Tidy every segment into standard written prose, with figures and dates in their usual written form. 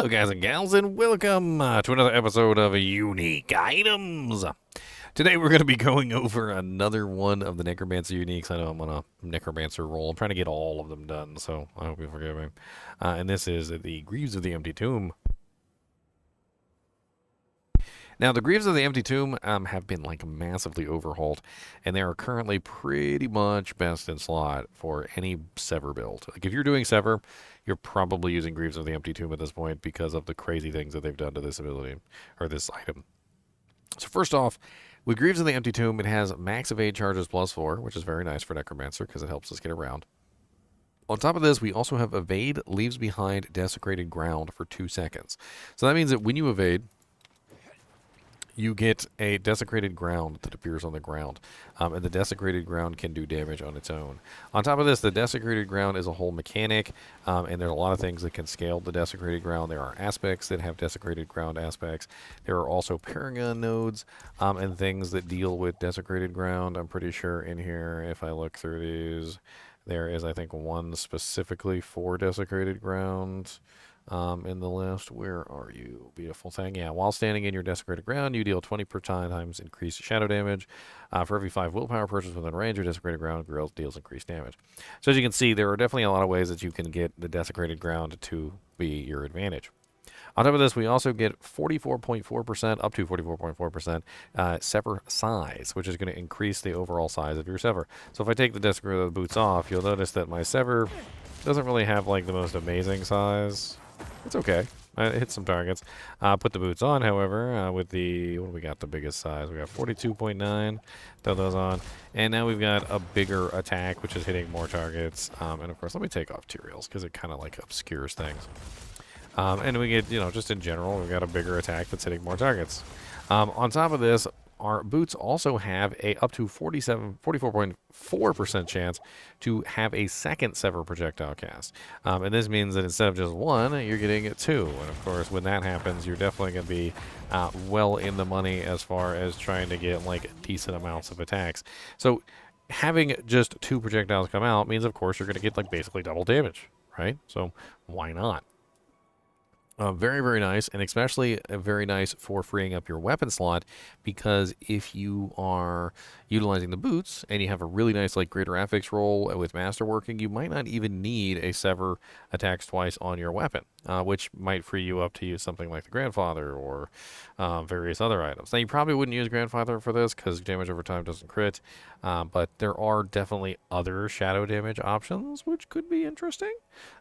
Hello, guys and gals, and welcome to another episode of Unique Items. Today, we're going to be going over another one of the Necromancer Uniques. I know I'm on a Necromancer roll. I'm trying to get all of them done, so I hope you forgive me. And this is the Greaves of the Empty Tomb. Now, the Greaves of the Empty Tomb have been like massively overhauled, and they are currently pretty much best in slot for any Sever build. Like if you're doing Sever, you're probably using Greaves of the Empty Tomb at this point because of the crazy things that they've done to this ability or this item. So first off, with Greaves of the Empty Tomb, it has max evade charges +4, which is very nice for Necromancer because it helps us get around. On top of this, we also have evade leaves behind desecrated ground for 2 seconds. So that means that when you evade, you get a desecrated ground that appears on the ground, and the desecrated ground can do damage on its own. On top of this, the desecrated ground is a whole mechanic, and there are a lot of things that can scale the desecrated ground. There are aspects that have desecrated ground aspects. There are also paragon nodes and things that deal with desecrated ground. I'm pretty sure in here, if I look through these, there is, I think, one specifically for desecrated ground. In the list, where are you, beautiful thing? Yeah, while standing in your desecrated ground, you deal 20 per times increased shadow damage. For every 5 willpower purchase within range, your desecrated ground deals increased damage. So as you can see, there are definitely a lot of ways that you can get the desecrated ground to be your advantage. On top of this, we also get 44.4%, up to 44.4% sever size, which is going to increase the overall size of your sever. So if I take the desecrated boots off, you'll notice that my sever doesn't really have like the most amazing size. It's okay. It hits some targets. Put the boots on, however, with the, what do we got, the biggest size? We got 42.9. Throw those on. And now we've got a bigger attack, which is hitting more targets. And of course, let me take off Tyrael's because it kind of like obscures things. And we get, just in general, we've got a bigger attack that's hitting more targets. On top of this, our boots also have a up to 44.4% chance to have a second sever projectile cast. And this means that instead of just one, you're getting 2. And of course, when that happens, you're definitely going to be well in the money as far as trying to get like decent amounts of attacks. So having just 2 projectiles come out means, of course, you're going to get like basically double damage, right? So why not? Very, very nice, and especially very nice for freeing up your weapon slot, because if you are utilizing the boots and you have a really nice like greater affix roll with masterworking, you might not even need a sever attacks twice on your weapon, which might free you up to use something like the grandfather or various other items. Now you probably wouldn't use grandfather for this because damage over time doesn't crit, but there are definitely other shadow damage options which could be interesting.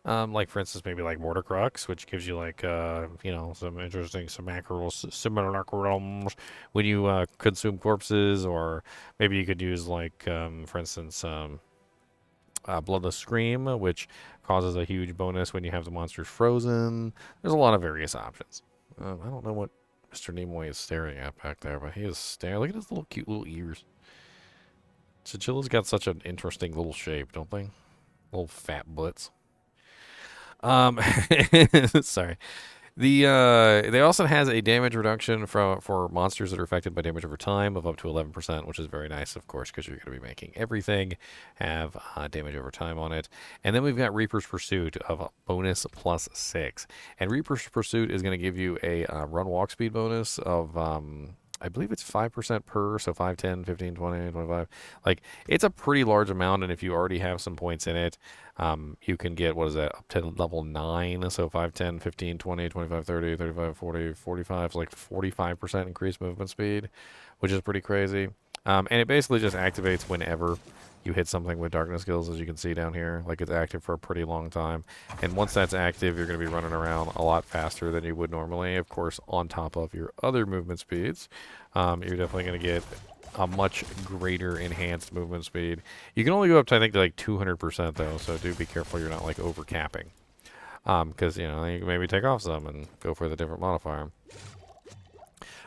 Like for instance, maybe like Mortar Crux, which gives you like some interesting simulacrums when you consume corpses, or maybe you could use like for instance Bloodless Scream, which causes a huge bonus when you have the monsters frozen. There's a lot of various options. I don't know what Mr. Nimoy is staring at back there, but he is staring. Look at his little cute little ears. Chinchilla's got such an interesting little shape, don't they? Little fat butts. Sorry. They also has a damage reduction for monsters that are affected by damage over time of up to 11%, which is very nice, of course, because you're going to be making everything have damage over time on it. And then we've got Reaper's Pursuit of a bonus +6, and Reaper's Pursuit is going to give you a run walk speed bonus of I believe it's 5% per, so 5, 10, 15, 20, 25. Like, it's a pretty large amount, and if you already have some points in it, you can get, what is that, up to level 9, so 5, 10, 15, 20, 25, 30, 35, 40, 45, so like 45% increased movement speed, which is pretty crazy. And it basically just activates whenever you hit something with darkness skills, as you can see down here. Like, it's active for a pretty long time. And once that's active, you're going to be running around a lot faster than you would normally. Of course, on top of your other movement speeds, you're definitely going to get a much greater enhanced movement speed. You can only go up to, I think, like 200%, though, so do be careful you're not, like, over-capping. Because, you can maybe take off some and go for the different modifier.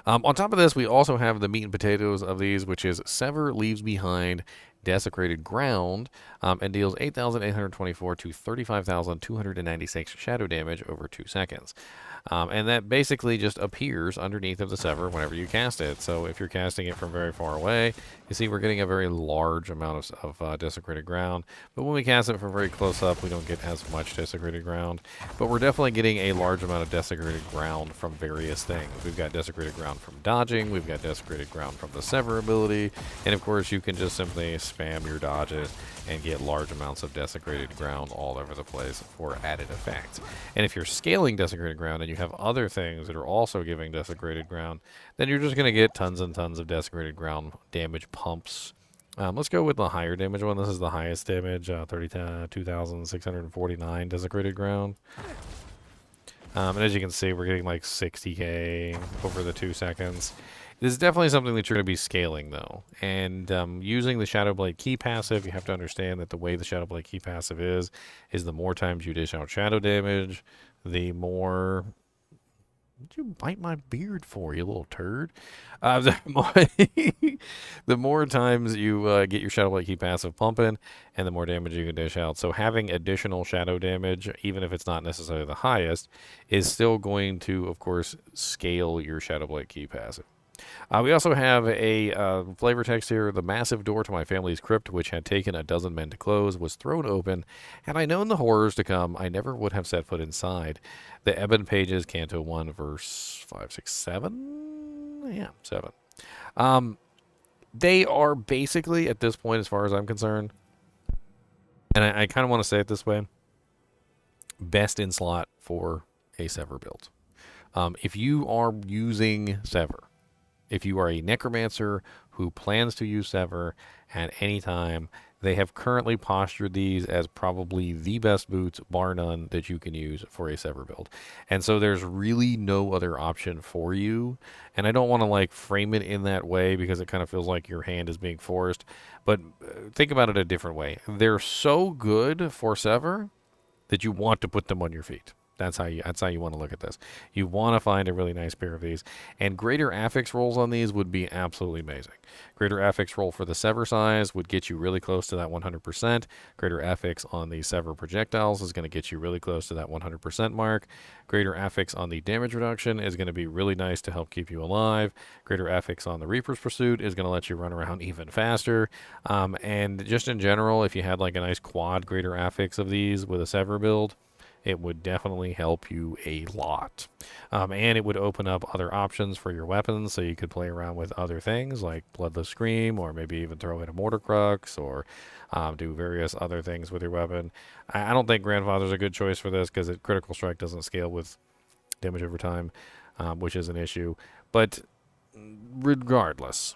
On top of this, we also have the meat and potatoes of these, which is Sever leaves behind desecrated ground, and deals 8,824 to 35,296 shadow damage over 2 seconds. And that basically just appears underneath of the sever whenever you cast it. So if you're casting it from very far away, you see we're getting a very large amount of desecrated ground. But when we cast it from very close up, we don't get as much desecrated ground. But we're definitely getting a large amount of desecrated ground from various things. We've got desecrated ground from dodging, we've got desecrated ground from the sever ability, and of course you can just simply spam your dodges and get large amounts of desecrated ground all over the place for added effect. And if you're scaling desecrated ground and you have other things that are also giving desecrated ground, then you're just going to get tons and tons of desecrated ground damage pumps. Let's go with the higher damage one. This is the highest damage, 32,649 desecrated ground. And as you can see, we're getting like 60k over the 2 seconds. This is definitely something that you're going to be scaling, though. And using the Shadowblade key passive, you have to understand that the way the Shadowblade key passive is the more times you dish out shadow damage, the more... What'd you bite my beard for, you little turd? The more times you get your Shadowblade key passive pumping, and the more damage you can dish out. So having additional shadow damage, even if it's not necessarily the highest, is still going to, of course, scale your Shadowblade key passive. We also have a flavor text here. The massive door to my family's crypt, which had taken a dozen men to close, was thrown open. Had I known the horrors to come, I never would have set foot inside. The Ebon pages, Canto 1, verse 5, 6, 7? Yeah, 7. They are basically, at this point, as far as I'm concerned, and I kind of want to say it this way, best in slot for a Sever build. If you are using Sever, if you are a necromancer who plans to use Sever at any time, they have currently postured these as probably the best boots, bar none, that you can use for a Sever build. And so there's really no other option for you. And I don't want to like frame it in that way because it kind of feels like your hand is being forced. But think about it a different way. They're so good for Sever that you want to put them on your feet. That's how you want to look at this. You want to find a really nice pair of these. And greater affix rolls on these would be absolutely amazing. Greater affix roll for the sever size would get you really close to that 100%. Greater affix on the sever projectiles is going to get you really close to that 100% mark. Greater affix on the damage reduction is going to be really nice to help keep you alive. Greater affix on the Reaper's Pursuit is going to let you run around even faster. And just in general, if you had like a nice quad greater affix of these with a sever build, it would definitely help you a lot. And it would open up other options for your weapons, so you could play around with other things like Bloodless Scream, or maybe even throw in a Mortar Crux, or do various other things with your weapon. I don't think Grandfather's a good choice for this, because Critical Strike doesn't scale with damage over time, which is an issue. But regardless,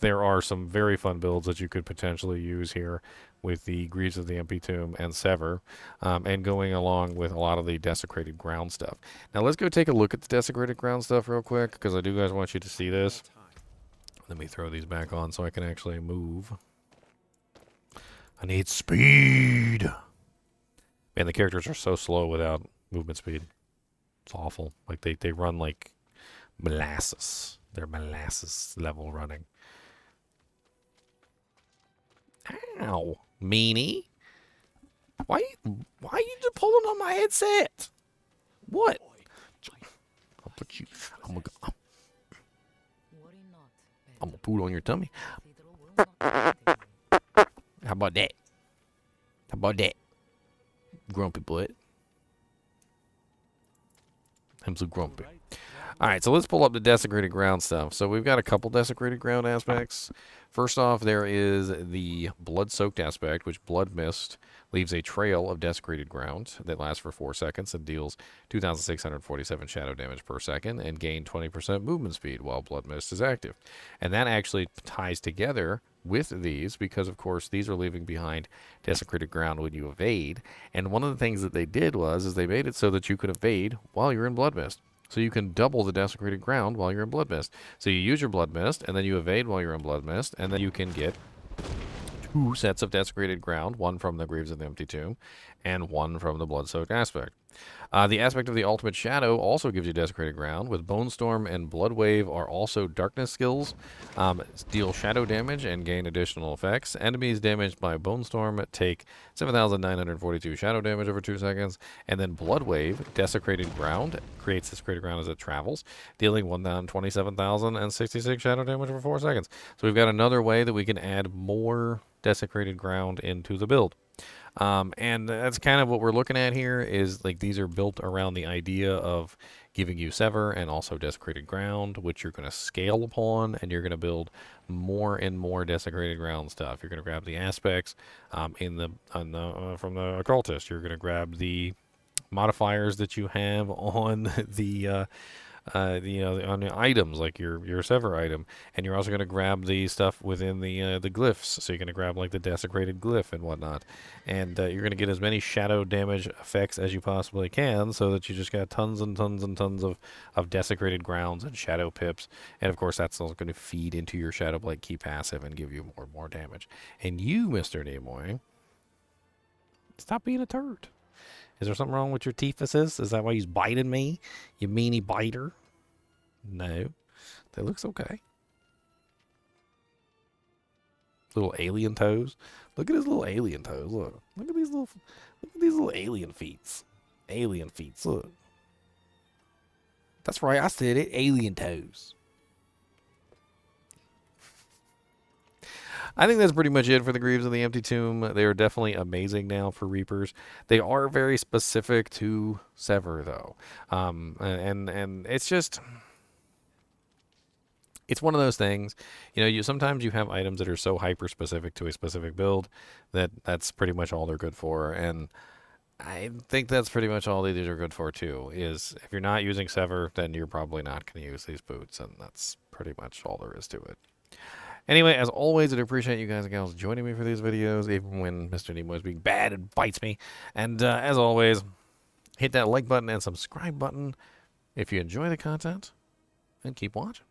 there are some very fun builds that you could potentially use here with the Greaves of the Empty Tomb and Sever, and going along with a lot of the desecrated ground stuff. Now let's go take a look at the desecrated ground stuff real quick, because I do guys want you to see this. Let me throw these back on so I can actually move. I need speed. Man, the characters are so slow without movement speed. It's awful. Like they run like molasses. They're molasses level running. Ow, meanie. Why you just pulling on my headset? What? I'll put you. I'm gonna put it on your tummy. How about that? How about that? Grumpy butt. I'm so grumpy. Alright, so let's pull up the desecrated ground stuff. So we've got a couple desecrated ground aspects. First off, there is the blood-soaked aspect, which Blood Mist leaves a trail of desecrated ground that lasts for 4 seconds and deals 2,647 shadow damage per second and gain 20% movement speed while Blood Mist is active. And that actually ties together with these because, of course, these are leaving behind desecrated ground when you evade. And one of the things that they did was they made it so that you could evade while you're in Blood Mist. So you can double the desecrated ground while you're in Blood Mist. So you use your Blood Mist, and then you evade while you're in Blood Mist, and then you can get 2 sets of desecrated ground, one from the Greaves of the Empty Tomb, and 1 from the Blood-Soaked aspect. The aspect of the Ultimate Shadow also gives you Desecrated Ground, with Bone Storm and Blood Wave are also darkness skills. Deal shadow damage and gain additional effects. Enemies damaged by Bone Storm take 7,942 shadow damage over 2 seconds, and then Blood Wave, Desecrated Ground, creates Desecrated Ground as it travels, dealing 127,066 shadow damage over 4 seconds. So we've got another way that we can add more Desecrated Ground into the build. And that's kind of what we're looking at here is like these are built around the idea of giving you Sever and also Desecrated Ground, which you're going to scale upon, and you're going to build more and more Desecrated Ground stuff. You're going to grab the aspects from the Occultist. You're going to grab the modifiers that you have on on the items like your sever item, and you're also going to grab the stuff within the glyphs. So you're going to grab like the desecrated glyph and whatnot, and you're going to get as many shadow damage effects as you possibly can, so that you just got tons and tons and tons of desecrated grounds and shadow pips, and of course that's also going to feed into your shadow blade key passive and give you more and more damage. And you, Mr. Nimoy, stop being a turd. Is there something wrong with your teethuses? Is that why he's biting me? You meanie biter? No. That looks okay. Little alien toes. Look at his little alien toes. Look. Look at these little alien feet. Alien feet. Look. That's right. I said it. Alien toes. I think that's pretty much it for the Greaves of the Empty Tomb. They are definitely amazing now for Reapers. They are very specific to Sever, though. And it's just... It's one of those things, sometimes you have items that are so hyper-specific to a specific build that that's pretty much all they're good for. And I think that's pretty much all these are good for, too, is if you're not using Sever, then you're probably not going to use these boots. And that's pretty much all there is to it. Anyway, as always, I'd appreciate you guys and gals joining me for these videos, even when Mr. Nemo is being bad and bites me. And as always, hit that like button and subscribe button if you enjoy the content, and keep watching.